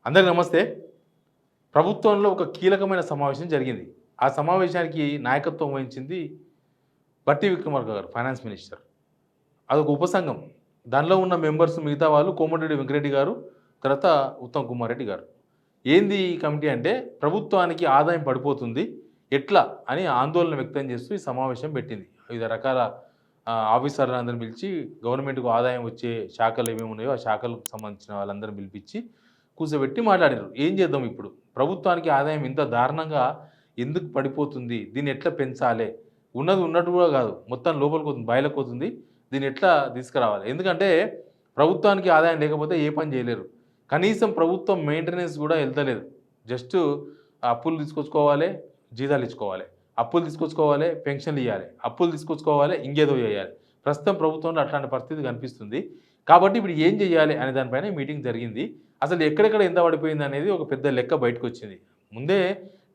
అందరికీ నమస్తే. ప్రభుత్వంలో ఒక కీలకమైన సమావేశం జరిగింది. ఆ సమావేశానికి నాయకత్వం వహించింది బట్టి విక్రమార్క గారు, ఫైనాన్స్ మినిస్టర్. అదొక ఉపసంఘం. దానిలో ఉన్న మెంబర్స్ మిగతా వాళ్ళు కోమటిరెడ్డి వెంకటరెడ్డి గారు, తర్వాత ఉత్తమ్ కుమార్ రెడ్డి గారు. ఏంది ఈ కమిటీ అంటే ప్రభుత్వానికి ఆదాయం పడిపోతుంది. ఎట్లా అని ఆందోళన వ్యక్తం చేస్తూ ఈ సమావేశం పెట్టింది. వివిధ రకాల ఆఫీసర్లందరిని పిలిచి గవర్నమెంట్‌కు ఆదాయం వచ్చే శాఖలు ఏమేమి ఉన్నాయో ఆ శాఖలకు సంబంధించిన వాళ్ళందరిని పిలిపించి కూర్చోబెట్టి మాట్లాడారు. ఏం చేద్దాం ఇప్పుడు? ప్రభుత్వానికి ఆదాయం ఇంత దారుణంగా ఎందుకు పడిపోతుంది? దీన్ని ఎట్లా పెంచాలే? ఉన్నది ఉన్నట్టు కూడా కాదు. మొత్తం లోపలికి బయలకొతుంది. దీన్ని ఎట్లా తీసుకురావాలి? ఎందుకంటే ప్రభుత్వానికి ఆదాయం లేకపోతే ఏ పని చేయలేరు. కనీసం ప్రభుత్వం మెయింటెనెన్స్ కూడా ఎళ్తలేదు. జస్ట్ అప్పులు తీసుకొచ్చుకోవాలి, జీతాలు ఇచ్చుకోవాలి. అప్పులు తీసుకొచ్చుకోవాలి, పెన్షన్లు ఇయ్యాలి. అప్పులు తీసుకొచ్చుకోవాలి, ఇంకేదో చేయాలి. ప్రస్తుతం ప్రభుత్వంలో అట్లాంటి పరిస్థితి కనిపిస్తుంది. కాబట్టి ఇప్పుడు ఏం చేయాలి అనే దానిపైన మీటింగ్ జరిగింది. అసలు ఎక్కడెక్కడ ఎంత పడిపోయింది అనేది ఒక పెద్ద లెక్క బయటకొచ్చింది. ముందే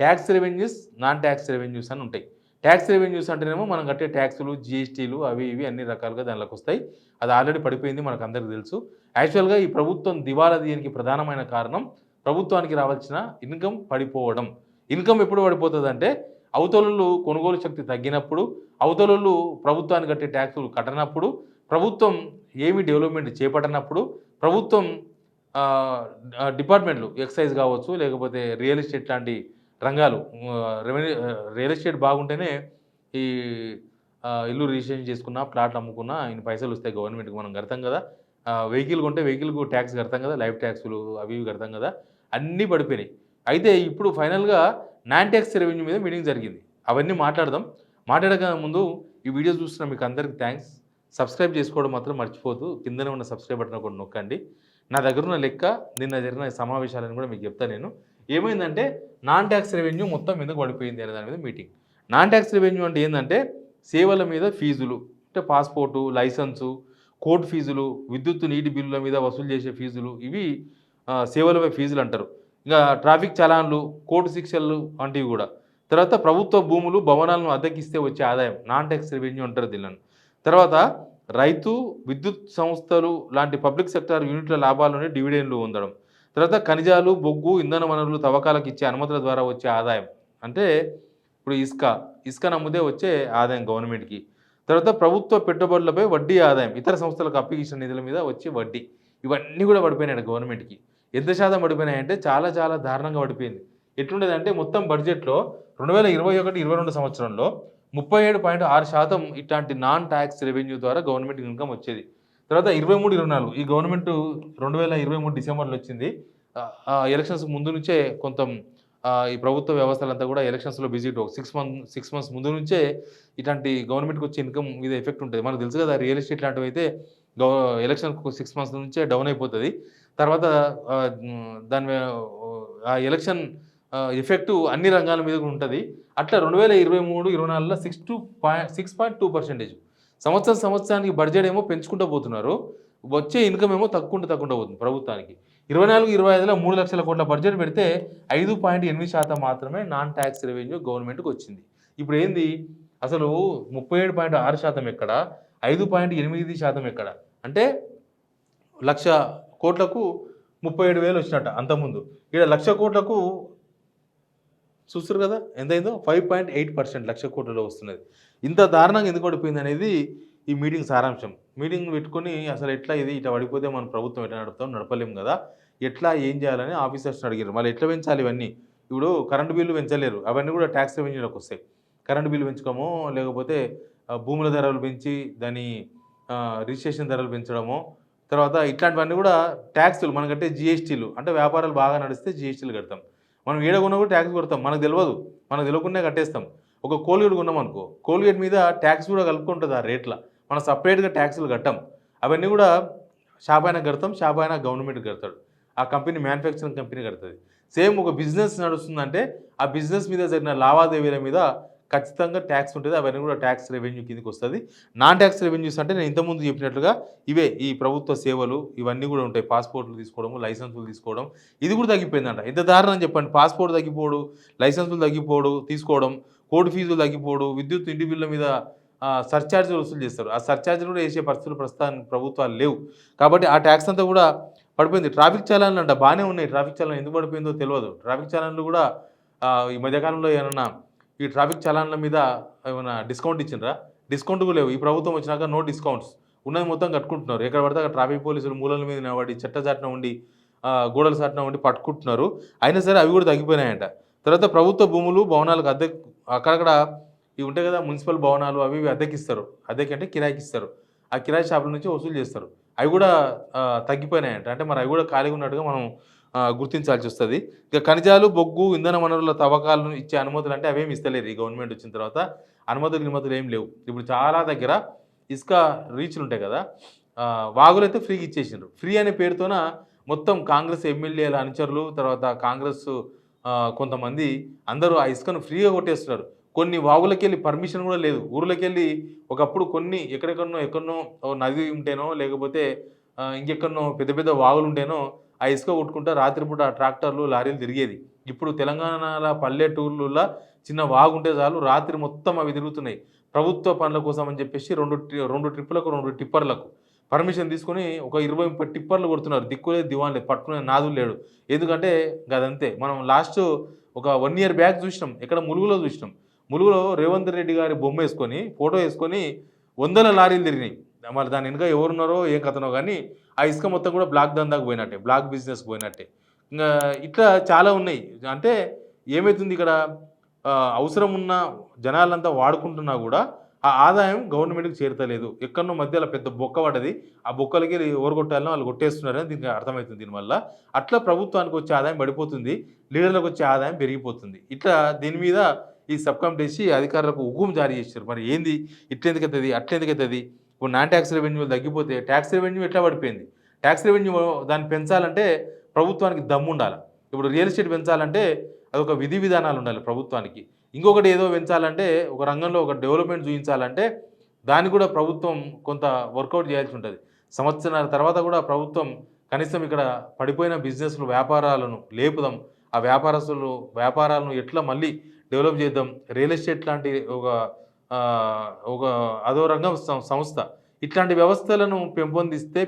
tax revenues, non tax revenues అని ఉంటాయి. ట్యాక్స్ రెవెన్యూస్ అంటేనేమో మనం కట్టే ట్యాక్సులు, జీఎస్టీలు అవి ఇవి అన్ని రకాలుగా దానిలోకి వస్తాయి. అది ఆల్రెడీ పడిపోయింది, మనకందరికీ తెలుసు. యాక్చువల్‌గా ఈ ప్రభుత్వం దివాలా తీయడానికి ప్రధానమైన కారణం ప్రభుత్వానికి రావాల్సిన ఇన్‌కమ్ పడిపోవడం. ఇన్‌కమ్ ఎప్పుడు పడిపోతదంటే అవతలోళ్ళు కొనుగోలు శక్తి తగ్గినప్పుడు, అవతలోళ్ళు ప్రభుత్వానికి కట్టే ట్యాక్సులు కట్టనప్పుడు, ప్రభుత్వం ఏమి డెవలప్‌మెంట్ చేపట్టనప్పుడు, ప్రభుత్వం డిపార్ట్మెంట్లు ఎక్సైజ్ కావచ్చు, లేకపోతే రియల్ ఎస్టేట్ లాంటి రంగాలు రియల్ ఎస్టేట్ బాగుంటేనే ఈ ఇల్లు రిజిస్ట్రేషన్ చేసుకున్నా, ప్లాట్లు అమ్ముకున్నా ఇన్ని పైసలొస్తాయి గవర్నమెంట్‌కి, మనం కడతాం కదా! వెహికల్ కొంటే వెహికల్‌కు ట్యాక్స్ కడతాం కదా! లైఫ్ ట్యాక్సులు అవి ఇవి కడతాం కదా! అన్నీ పడిపోయినాయి. అయితే ఇప్పుడు ఫైనల్‌గా నాన్ ట్యాక్స్ రెవెన్యూ మీద మీటింగ్ జరిగింది. అవన్నీ మాట్లాడదాం. మాట్లాడక ముందు ఈ వీడియో చూస్తున్న మీకు అందరికి థాంక్స్. సబ్స్క్రైబ్ చేసుకోవడం మాత్రం మర్చిపోవద్దు. కిందనే ఉన్న సబ్స్క్రైబ్ బటన్ ఒకటి నొక్కండి. నా దగ్గరున్న లెక్క నిన్న జరిగిన సమావేశాలను కూడా మీకు చెప్తా నేను. ఏమైందంటే నాన్ ట్యాక్స్ రెవెన్యూ మొత్తం ఎందుకు పడిపోయింది అనే దాని మీద మీటింగ్. నాన్ ట్యాక్స్ రెవెన్యూ అంటే ఏందంటే సేవల మీద ఫీజులు, అంటే పాస్‌పోర్టు, లైసెన్సు, కోర్ట్ ఫీజులు, విద్యుత్, నీటి బిల్లుల మీద వసూలు చేసే ఫీజులు, ఇవి సేవలపై ఫీజులు అంటారు. ఇంకా ట్రాఫిక్ చలాన్లు, కోర్టు శిక్షలు వంటివి కూడా. తర్వాత ప్రభుత్వ భూములు, భవనాలను అద్దెకిస్తే వచ్చే ఆదాయం నాన్ ట్యాక్స్ రెవెన్యూ అంటారు దీనిలను. తర్వాత రైతు, విద్యుత్ సంస్థలు లాంటి పబ్లిక్ సెక్టార్ యూనిట్ల లాభాల్లోనే డివిడెండ్లు పొందడం. తర్వాత ఖనిజాలు, బొగ్గు, ఇంధన వనరులు తవ్వకాలకు ఇచ్చే అనుమతుల ద్వారా వచ్చే ఆదాయం. అంటే ఇప్పుడు ఇసుకను అమ్మితే వచ్చే ఆదాయం గవర్నమెంట్‌కి. తర్వాత ప్రభుత్వ పెట్టుబడులపై వడ్డీ ఆదాయం, ఇతర సంస్థలకు అప్పగించిన నిధుల మీద వచ్చే వడ్డీ. ఇవన్నీ కూడా పడిపోయినాయి గవర్నమెంట్‌కి. ఎంత శాతం పడిపోయినాయంటే చాలా చాలా దారుణంగా పడిపోయింది. ఎట్లుండేదంటే మొత్తం బడ్జెట్‌లో 2021, 22 సంవత్సరంలో 37.6% ఇట్లాంటి నాన్ ట్యాక్స్ రెవెన్యూ ద్వారా గవర్నమెంట్‌కి ఇన్‌కమ్ వచ్చేది. తర్వాత 23, 24 ఈ గవర్నమెంటు 2023 డిసెంబర్‌లో వచ్చింది. ఎలక్షన్స్ ముందు నుంచే ఈ ప్రభుత్వ వ్యవస్థలంతా కూడా ఎలక్షన్స్‌లో బిజీ. ఒక 6 మంత్స్ ముందు నుంచే ఇట్లాంటి గవర్నమెంట్‌కి వచ్చే ఇన్‌కమ్ మీద ఎఫెక్ట్ ఉంటది. మనకు తెలుసు కదా! రియల్ ఎస్టేట్ లాంటివైతే ఎలక్షన్‌కి ఒక 6 మంత్స్ నుంచే డౌన్ అయిపోతది. తర్వాత దాని ఆ ఎలక్షన్ ఎఫెక్టు అన్ని రంగాల మీద కూడా ఉంటది. అట్లా 2023, 24లో 6.2%. సంవత్సరానికి బడ్జెట్ ఏమో పెంచుకుంటూ పోతున్నారు. వచ్చే ఇన్‌కమ్ ఏమో తగ్గుకుంటూ పోతుంది ప్రభుత్వానికి. 24, 25లో 3,00,000 కోట్ల బడ్జెట్ పెడితే 5.8% మాత్రమే నాన్ ట్యాక్స్ రెవెన్యూ గవర్నమెంట్‌కి వచ్చింది. ఇప్పుడు ఏంది అసలు 37.6% ఎక్కడ? 5.8% ఎక్కడ? అంటే 1,00,000 కోట్లకు 37,000 వచ్చినట్ట అంతకుముందు. ఈడ 1,00,000 కోట్లకు చూస్తుర్రు కదా ఎంతయిందో, 5.8% 1,00,000 కోట్లలో వస్తున్నది. ఇంత దారుణంగా ఎందుకు పడిపోయిందనేది ఈ మీటింగ్ సారాంశం. మీటింగ్ పెట్టుకొని అసలు ఎట్లా ఇది ఇట్లా పడిపోతే మన ప్రభుత్వం ఎట్లా నడుపుతాం, నడపలేము కదా, ఎట్లా ఏం చేయాలని ఆఫీసర్స్‌ని అడిగారు. మళ్ళీ ఎట్లా పెంచాలి ఇవన్నీ? ఇప్పుడు కరెంటు బిల్లు పెంచలేరు, అవన్నీ కూడా ట్యాక్స్ రెవెన్యూలోకి వస్తాయి. కరెంటు బిల్లు పెంచుకోమో, లేకపోతే భూముల ధరలు పెంచి దాని రిజిస్ట్రేషన్ ధరలు పెంచడమో, తర్వాత ఇట్లాంటివన్నీ కూడా ట్యాక్సులు మనం కట్టే జీఎస్టీలు, అంటే వ్యాపారాలు బాగా నడిస్తే జీఎస్టీలు కడతాం. మనం ఏడ కొన్నా కూడా ట్యాక్స్ కొడతాం, మనకు తెలియదు, మనకు తెలియకుండా కట్టేస్తాం. ఒక కోల్గేట్ కొన్నామనుకో, కోల్గేట్ మీద ట్యాక్స్ కూడా కలుపుకుంటుంది ఆ రేట్ల. మనం సపరేట్‌గా ట్యాక్సులు కట్టాం. అవన్నీ కూడా షాప్ ఆయనకు కడతాం, షాప్ ఆయన గవర్నమెంట్‌కి కడతాడు. ఆ కంపెనీ మ్యానుఫ్యాక్చరింగ్ కంపెనీ కడతది. సేమ్ ఒక బిజినెస్ నడుస్తుందంటే ఆ బిజినెస్ మీద జరిగిన లావాదేవీల మీద ఖచ్చితంగా ట్యాక్స్ ఉంటుంది. అవన్నీ కూడా ట్యాక్స్ రెవెన్యూ కిందకి వస్తుంది. నాన్ ట్యాక్స్ రెవెన్యూస్ అంటే నేను ఇంతకుముందు చెప్పినట్లుగా ఇవే ఈ ప్రభుత్వ సేవలు ఇవన్నీ కూడా ఉంటాయి. పాస్‌పోర్ట్‌లు తీసుకోవడం, లైసెన్సులు తీసుకోవడం, ఇది కూడా తగ్గిపోయిందంట. ఎంత దారుణం చెప్పండి. పాస్‌పోర్ట్ తగ్గిపోవడం, లైసెన్సులు తగ్గిపోవడం, తీసుకోవడం, కోర్టు ఫీజులు తగ్గిపోవడం, విద్యుత్, ఇంటి బిల్లుల మీద సర్చార్జ్‌లు వసూలు చేస్తారు. ఆ సర్చార్జ్‌లు కూడా వేసే పరిస్థితులు ప్రస్తుతానికి ప్రభుత్వాలు లేవు. కాబట్టి ఆ ట్యాక్స్ అంతా కూడా పడిపోయింది. ట్రాఫిక్ చలాన్లు అంట బానే ఉన్నాయి. ట్రాఫిక్ చలాన్ ఎందుకు పడిపోయిందో తెలవదు. ట్రాఫిక్ చలాన్లు గూడా ఈ మధ్య కాలంలో ఏమన్నా ఈ ట్రాఫిక్ చలాన్ల మీద ఏమన్నా డిస్కౌంట్ ఇచ్చిండ్రా? డిస్కౌంట్ కూడా లేవు. ఈ ప్రభుత్వం వచ్చినాక నో డిస్కౌంట్స్. ఉన్నది మొత్తం కట్టుకుంటున్నారు. ఎక్కడ పడితే అక్కడ ట్రాఫిక్ పోలీసులు మూలల మీద నిలబడి చెట్ట చాటున ఉండి గోడల చాటున ఉండి పట్టుకుంటున్నారు. అయినా సరే అవి కూడా తగ్గిపోయినాయంట. తర్వాత ప్రభుత్వ భూములు, భవనాలకు అద్దెకు అక్కడక్కడ ఇవి ఉంటాయి కదా! మున్సిపల్ భవనాలు అవి ఇవి అద్దెకిస్తారు. అద్దెకంటే కిరాయికిస్తారు. ఆ కిరాయి షాపుల నుంచి వసూలు చేస్తారు. అవి కూడా తగ్గిపోయినాయంట. అంటే మరి అవి కూడా ఖాళీగా ఉన్నట్టుగా మనం గుర్తించాల్సొస్తది. ఇక ఖనిజాలు, బొగ్గు, ఇంధన వనరుల తవ్వకాలను ఇచ్చే అనుమతులు అంటే అవేమి ఇస్తలేరు ఈ గవర్నమెంట్ వచ్చిన తర్వాత. అనుమతులు ఏం లేవు. ఇప్పుడు చాలా దగ్గర ఇసుక రీచ్‌లు ఉంటాయి కదా! వాగులైతే ఫ్రీగా ఇచ్చేసిండ్రు. ఫ్రీ అనే పేరుతోన మొత్తం కాంగ్రెస్ ఎమ్మెల్యేల అనుచరులు, తర్వాత కాంగ్రెస్ కొంతమంది అందరూ ఆ ఇసుకను ఫ్రీగా కొట్టేస్తున్నారు. కొన్ని వాగులకెళ్ళి పర్మిషన్ కూడా లేదు. ఊర్లకెళ్ళి ఒకప్పుడు కొన్ని ఎక్కడనో నది ఉంటేనో లేకపోతే ఇంకెక్కడనో పెద్ద పెద్ద వాగులుంటేనో ఆ ఇసుక కొట్టుకుంటా రాత్రిపూట ట్రాక్టర్లు, లారీలు తిరిగేది. ఇప్పుడు తెలంగాణల పల్లెటూర్లుల్ల చిన్న వాగుంటే చాలు రాత్రి మొత్తం అవి తిరుగుతున్నాయి. ప్రభుత్వ పనుల కోసం అని చెప్పేసి 2 ట్రిప్పులకు 2 టిప్పర్లకు పర్మిషన్ తీసుకొని ఒక 20, 30 టిప్పర్లు కొడుతున్నారు. దిక్కు లేదు, దివాన్ లేదు, పట్టుకునే నాదుడు లేడు. ఎందుకంటే గదంతే. మనం లాస్ట్ ఒక 1 ఇయర్ బ్యాక్ చూసినాం. ఎక్కడ ములుగులో చూసినాం. ములుగులో రేవంత్ రెడ్డి గారి బొమ్మేసుకొని, ఫోటో ఏసుకొని వందల లారీలు తిరిగినాయి. మరి దాని వెనక ఎవరున్నారో ఏం కథనో గానీ, ఆ ఇసుక మొత్తం కూడా బ్లాక్ దందాకు పోయినట్టే. బ్లాక్ బిజినెస్‌కి పోయినట్టే. ఇంగా ఇట్లా చాలా ఉన్నాయి. అంటే ఏమైతుంది ఇక్కడ అవసరం ఉన్న జనాలంతా వాడుకుంటున్నా గూడా, ఆ ఆదాయం గవర్నమెంట్‌కి చేరతలేదు. ఎక్కడనో మధ్యలో పెద్ద బొక్క పడ్డది. ఆ బొక్కలకి ఎవరు కొట్టాలనో వాళ్ళు కొట్టేస్తున్నారని దీనికి అర్థమైతుంది దీనివల్ల. అట్లా ప్రభుత్వానికి వచ్చే ఆదాయం పడిపోతుంది. లీడర్‌లకు వచ్చే ఆదాయం పెరిగిపోతుంది. ఇట్లా దీని మీద ఈ సబ్ కమిటీ ఏసి అధికారులకు హుకుం జారీ చేశారు. మరి ఏంది? ఇట్లెందుకైతది? అట్లెందుకైతది? ఇప్పుడు నాన్ టాక్స్ రెవెన్యూలు తగ్గిపోతే టాక్స్ రెవెన్యూ ఎట్లా పడిపోయింది? టాక్స్ రెవెన్యూ దాన్ని పెంచాలంటే ప్రభుత్వానికి దమ్ముండాల. ఇప్పుడు రియల్ ఎస్టేట్ పెంచాలంటే అదొక విధి విధానాలు ఉండాలి ప్రభుత్వానికి. ఇంకొకటి ఏదో పెంచాలంటే ఒక రంగంలో ఒక డెవలప్‌మెంట్ చూయించాలంటే దాన్ని కూడా ప్రభుత్వం కొంత వర్కౌట్ చేయాల్సి ఉంటది. సంవత్సరాల తర్వాత కూడా ప్రభుత్వం కనీసం ఇక్కడ పడిపోయిన బిజినెస్‌లు, వ్యాపారాలను లేపుదాం. ఆ వ్యాపారాలను ఎట్లా మళ్ళీ డెవలప్ చేద్దాం. రియల్ ఎస్టేట్ లాంటి ఒక అదో రంగం సంస్థ. ఇట్లాంటి వ్యవస్థలను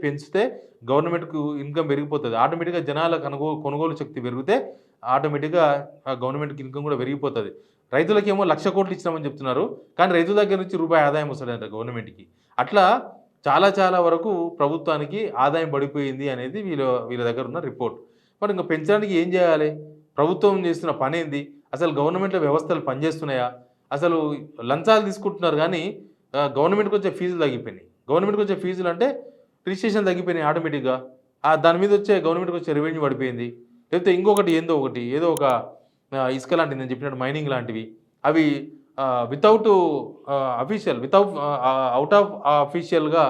పెంచితే గవర్నమెంట్‌కు ఇన్‌కమ్ పెరిగిపోతది. ఆటోమేటిక్‌గా జనాల కొనుగోలు శక్తి పెరిగితే ఆటోమేటిక్‌గా గవర్నమెంట్‌కి ఇన్‌కమ్ కూడా పెరిగిపోతది. రైతులకేమో 1,00,000 కోట్లు ఇచ్చినామని చెప్తున్నారు. కానీ రైతుల దగ్గర నుంచి రూపాయి ఆదాయం వస్తలేదంట గవర్నమెంట్‌కి. అట్లా చాలా వరకు ప్రభుత్వానికి ఆదాయం పడిపోయింది అనేది వీళ్ళ దగ్గర ఉన్న రిపోర్ట్. మరి ఇంక పెంచడానికి ఏం చేయాలి? ప్రభుత్వం చేస్తున్న పనేంది? అసలు గవర్నమెంట్‌లో వ్యవస్థలు పనిచేస్తున్నాయా? అసలు లంచాలు తీసుకుంటున్నారు గానీ గవర్నమెంట్‌కి వచ్చే ఫీజులు తగ్గిపోయినాయి. గవర్నమెంట్‌కి వచ్చే ఫీజులు అంటే రిజిస్ట్రేషన్ తగ్గిపోయినాయి ఆటోమేటిక్‌గా. దాని మీద వచ్చే గవర్నమెంట్‌కి వచ్చే రెవెన్యూ పడిపోయింది. లేకపోతే ఇంకొకటి ఏదో ఒక ఇసుక లాంటిది నేను చెప్పినట్టు మైనింగ్ లాంటివి. అవి వితౌట్ ఔట్ ఆఫ్ అఫీషియల్‌గా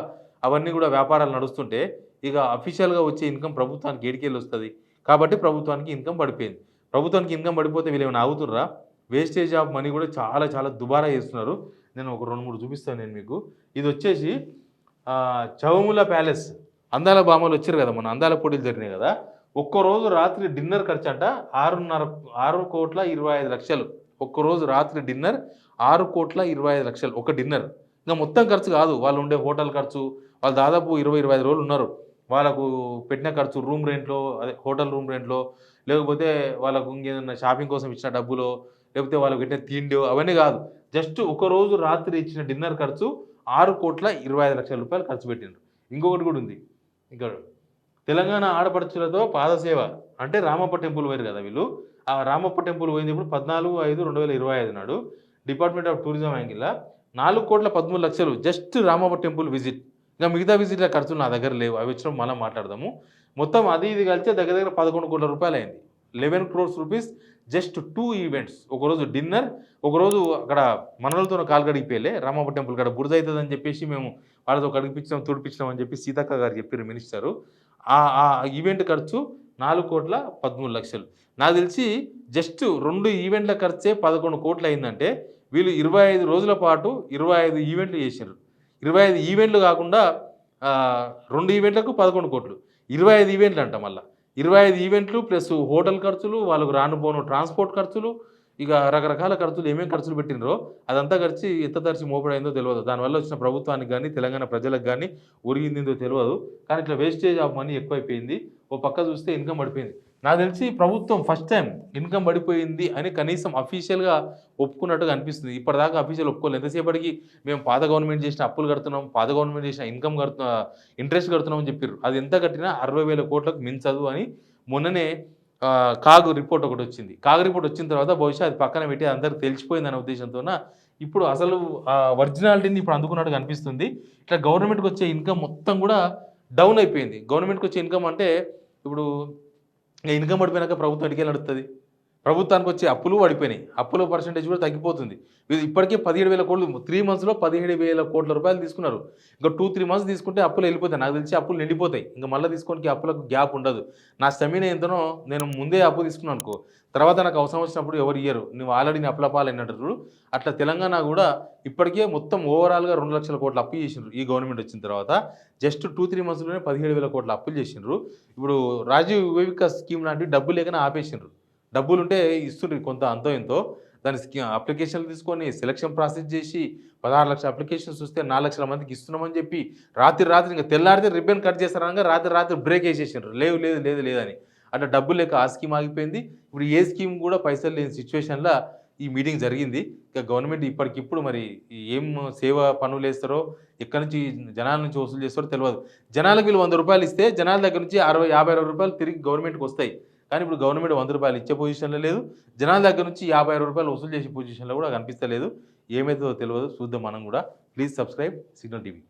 అవన్నీ కూడా వ్యాపారాలు నడుస్తుంటే, ఇక అఫీషియల్‌గా వచ్చే ఇన్‌కమ్ ప్రభుత్వానికి ఏడికెళ్ళొస్తది? కాబట్టి ప్రభుత్వానికి ఇన్‌కమ్ పడిపోయింది. ప్రభుత్వానికి ఇన్‌కమ్ పడిపోతే వీళ్ళేమైనా ఆగుతుర్రా? వేస్టేజ్ ఆఫ్ మనీ కూడా చాలా దుబారా చేస్తున్నారు. నేను ఒక 2, 3 చూపిస్తాను నేను మీకు. ఇదొచ్చేసి చౌముల ప్యాలెస్. అందాల భామలు వచ్చారు కదా! మొన్న అందాల పోటీలు జరిగినాయి కదా! ఒక్కరోజు రాత్రి డిన్నర్ ఖర్చంట 6,25,00,000. ఒక్కరోజు రాత్రి డిన్నర్ 6,25,00,000 ఒక డిన్నర్. ఇంక మొత్తం ఖర్చు కాదు. వాళ్ళు ఉండే హోటల్ ఖర్చు, వాళ్ళు దాదాపు 25 రోజులు ఉన్నారు. వాళ్ళకు పెట్టిన ఖర్చు రూమ్ రెంట్‌లో, అదే హోటల్ రూమ్ రెంట్‌లో, లేకపోతే వాళ్ళకు ఇంకేదన్నా షాపింగ్ కోసం ఇచ్చిన డబ్బులో, లేకపోతే వాళ్ళకి పెట్టిన తిండో అవన్నీ కాదు. జస్ట్ ఒకరోజు రాత్రి ఇచ్చిన డిన్నర్ ఖర్చు 6,25,00,000 ఖర్చు పెట్టిండ్రు. ఇంకొకటి కూడా ఉంది. ఇక్కడ తెలంగాణ ఆడపడుచులతో పాదసేవ. అంటే రామప్ప టెంపుల్ పోయారు కదా వీళ్ళు. ఆ రామప్ప టెంపుల్ పోయింది ఇప్పుడు 14/5/2025 నాడు డిపార్ట్మెంట్ ఆఫ్ టూరిజం యాంగిల్‌ల 4,13,00,000 జస్ట్ రామప్ప టెంపుల్ విజిట్. ఇంకా మిగతా విజిట్ల ఖర్చులు నా దగ్గర లేవు. అవి వచ్చినప్పుడు మళ్ళా మాట్లాడదాము. మొత్తం అది ఇది కలిస్తే దగ్గర 11 కోట్ల రూపాయలయింది. 11 క్రోర్స్ రూపీస్ జస్ట్ 2 ఈవెంట్స్. ఒకరోజు డిన్నర్, ఒకరోజు అక్కడ మనోళ్ళతోని కాలు కడిగిపోయలే రామప్ప టెంపుల్ కాడ బురద అయితదని చెప్పేసి మేము వాళ్ళతో కడిగిపించినాం, తుడిపించినాం అని చెప్పి సీతక్క గారు చెప్పిర్రు మినిస్టరు. ఆ ఈవెంట్ ఖర్చు 4,13,00,000. నాకు తెలిసి జస్ట్ 2 ఈవెంట్ల ఖర్చే 11 కోట్లు అయిందంటే వీళ్ళు 25 రోజుల పాటు 25 ఈవెంట్లు చేసిర్రు. 25 ఈవెంట్లు కాకుండా 2 ఈవెంట్లకు 11 కోట్లు. 25 ఈవెంట్లు అంట మళ్ళా. 25 ఈవెంట్లు ప్లస్ హోటల్ ఖర్చులు, వాళ్ళకు రాను పోను ట్రాన్స్‌పోర్ట్ ఖర్చులు, ఇక రకరకాల ఖర్చులు ఏమేం ఖర్చులు పెట్టినరో అదంతా ఖర్చు ఎంత తరిచి మోపడైందో తెలవదు. దానివల్ల వచ్చిన ప్రభుత్వానికి గానీ, తెలంగాణ ప్రజలకు గానీ ఒరిగిందేందో తెలవదు. కానీ ఇట్లా వేస్టేజ్ ఆఫ్ మనీ ఎక్కువైపోయింది. ఓ పక్క చూస్తే ఇన్కమ్ పడిపోయింది. నాకు తెలిసి ప్రభుత్వం ఫస్ట్ టైం ఇన్కమ్ పడిపోయింది అని కనీసం అఫీషియల్‌గా ఒప్పుకున్నట్టుగా అనిపిస్తుంది. ఇప్పటిదాకా అఫీషియల్ ఒప్పుకోలేదు. ఎంతసేపటికి మేము పాత గవర్నమెంట్ చేసిన అప్పులు కడుతున్నాం, పాత గవర్నమెంట్ చేసిన ఇంట్రెస్ట్ కడుతున్నాం అని చెప్పిర్రు. అది ఎంత కట్టినా 60,000 కోట్లకు మించదు అని మొన్ననే కాగ్ రిపోర్ట్ ఒకటొచ్చింది. కాగ్ రిపోర్ట్ వచ్చిన తర్వాత బహుశా అది పక్కన పెట్టి అందరికి తెలిసిపోయిందనే ఉద్దేశంతోన ఇప్పుడు అసలు ఒరిజినాలిటీని ఇప్పుడు అందుకున్నట్టుగా అనిపిస్తుంది. ఇట్లా గవర్నమెంట్‌కొచ్చే ఇన్కమ్ మొత్తం గూడా డౌన్ అయిపోయింది. గవర్నమెంట్‌కొచ్చే ఇన్కమ్ అంటే ఇప్పుడు ఇన్కమ్ పడిపోయినాక ప్రభుత్వం ఎటుకెళ్ళి నడుస్తది? ప్రభుత్వానికొచ్చే అప్పులు పడిపోయినాయి. అప్పుల పర్సెంటేజ్ కూడా తగ్గిపోతుంది. ఇది ఇప్పటికే 17,000 కోట్లు 3 మంత్స్‌లో 17,000 కోట్ల రూపాయలు తీసుకున్నారు. ఇంకో 2, 3 మంత్స్ తీసుకుంటే అప్పులు వెళ్ళిపోతాయి. నాకు తెలిసి అప్పులు నిండిపోతాయి. ఇంక మళ్ళా తీసుకోనికి అప్పులకు గ్యాప్ ఉండదు. నా స్టామినా ఎంతనో నేను ముందే అప్పు తీసుకున్నాను అనుకో, తర్వాత నాకు అవసరం వచ్చినప్పుడు ఎవరు ఇయ్యరు. నువ్వు ఆల్రెడీ నీ అప్పుల పాలైనట్టు. అట్లా తెలంగాణ గూడా ఇప్పటికే మొత్తం ఓవరాల్‌గా 2,00,000 కోట్ల అప్పు చేసిండ్రు. ఈ గవర్నమెంట్ వచ్చిన తర్వాత జస్ట్ 2, 3 మంత్స్‌లోనే 17,000 కోట్ల అప్పులు చేసిండ్రు. ఇప్పుడు రాజీవ్ వివేక స్కీమ్ లాంటివి డబ్బు లేకనే ఆపేసిండ్రు. డబ్బులుంటే ఇస్తుండ్రు కొంత అంతో ఇంతో. దాని అప్లికేషన్‌లు తీసుకొని సెలక్షన్ ప్రాసెస్ చేసి 16,00,000 అప్లికేషన్స్ వస్తే 4,00,000 మందికి ఇస్తున్నామని చెప్పి రాత్రి ఇంక తెల్లారితే రిబ్బన్ కట్ చేస్తారనగా రాత్రి బ్రేక్ ఏసేసిండ్రు. లేదని. అట్లా డబ్బులు లేక ఆ స్కీమ్ ఆగిపోయింది. ఇప్పుడు ఏ స్కీమ్ కూడా పైసలు లేని సిచ్యువేషన్‌ల ఈ మీటింగ్ జరిగింది. ఇక గవర్నమెంట్ ఇప్పటికిప్పుడు మరి ఏం సేవ పన్నులేస్తారో, ఎక్కడి నుంచి జనాల నుంచి వసూలు చేస్తారో తెలవదు. జనాలకు వీళ్ళు రూ. 100 ఇస్తే జనాల దగ్గర నుంచి 60, 50, 60 తిరిగి గవర్నమెంట్‌కొస్తాయి. కానీ ఇప్పుడు గవర్నమెంట్ రూ. 100 ఇచ్చే పొజిషన్‌లో లేదు. జనాల దగ్గర నుంచి రూ. 50, 60 వసూలు చేసే పొజిషన్‌లో కూడా కనిపిస్తలేదు. ఏమైతదో తెలవదు. చూద్దాం మనం కూడా. Please subscribe signal TV.